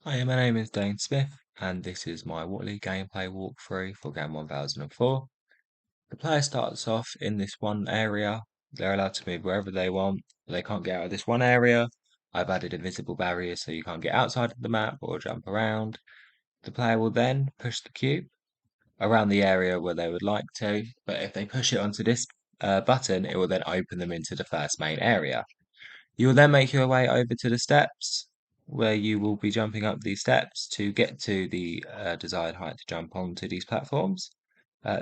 Hi, my name is Dane Smith, and this is my Watley gameplay walkthrough for game 1004. The player starts off in this one area. They're allowed to move wherever they want. They can't get out of this one area. I've added invisible barriers so you can't get outside of the map or jump around. The player will then push the cube around the area where they would like to, but if they push it onto this button, it will then open them into the first main area. You will then make your way over to the steps, where you will be jumping up these steps to get to the desired height to jump onto these platforms.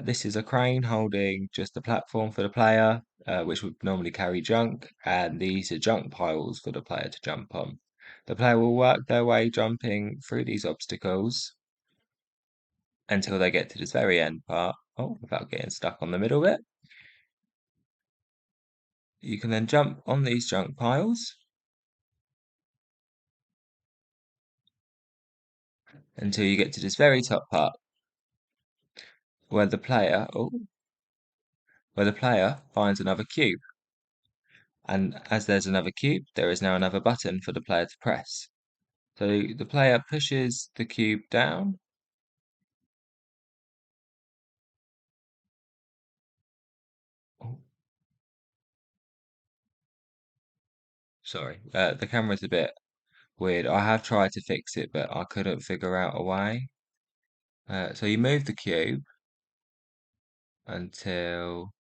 This is a crane holding just the platform for the player, which would normally carry junk, and these are junk piles for the player to jump on. The player will work their way jumping through these obstacles until they get to this very end part. Oh, without getting stuck on the middle bit. You can then jump on these junk piles until you get to this very top part where the player finds another cube. And as there's another cube, there is now another button for the player to press. So the player pushes the cube down. Oh, sorry, the camera's a bit weird. I have tried to fix it, but I couldn't figure out a way. So you move the cube until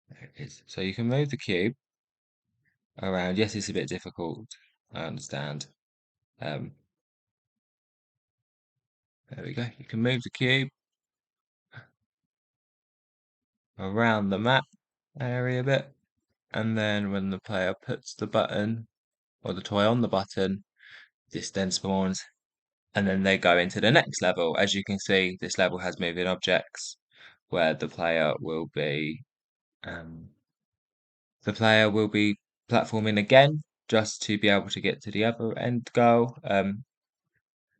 there it is. So you can move the cube around. Yes, it's a bit difficult. I understand. Um, there we go. You can move the cube around the map area a bit. And then when the player puts the button or the toy on the button, this then spawns, and then they go into the next level. As you can see, this level has moving objects where um, the player will be platforming again just to be able to get to the other end goal.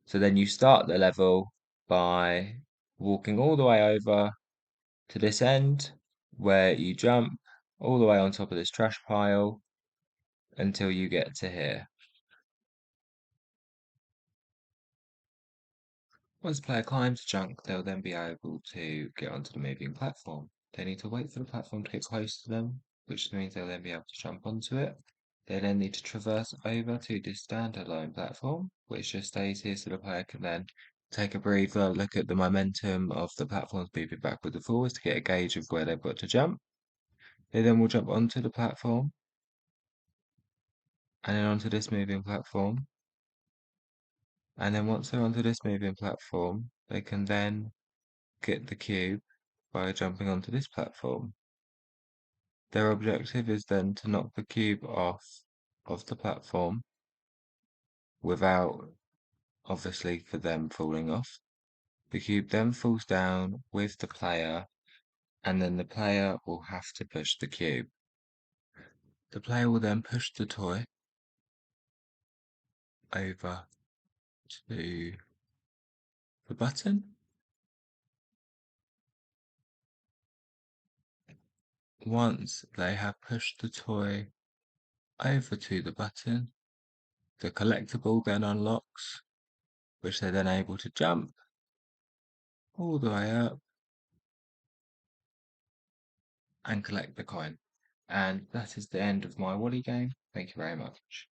So then you start the level by walking all the way over to this end where you jump all the way on top of this trash pile until you get to here. Once the player climbs junk, they'll then be able to get onto the moving platform. They need to wait for the platform to get close to them, which means they'll then be able to jump onto it. They then need to traverse over to this standalone platform, which just stays here so the player can then take a breather, look at the momentum of the platforms moving backwards and forwards to get a gauge of where they've got to jump. They then will jump onto the platform and then onto this moving platform. And then once they're onto this moving platform, they can then get the cube by jumping onto this platform. Their objective is then to knock the cube off of the platform without, obviously, for them falling off. The cube then falls down with the player, and then the player will have to push the cube. The player will then push the toy over to the button. Once they have pushed the toy over to the button, the collectible then unlocks, which they're then able to jump all the way up and collect the coin. And that is the end of my Wally game. Thank you very much.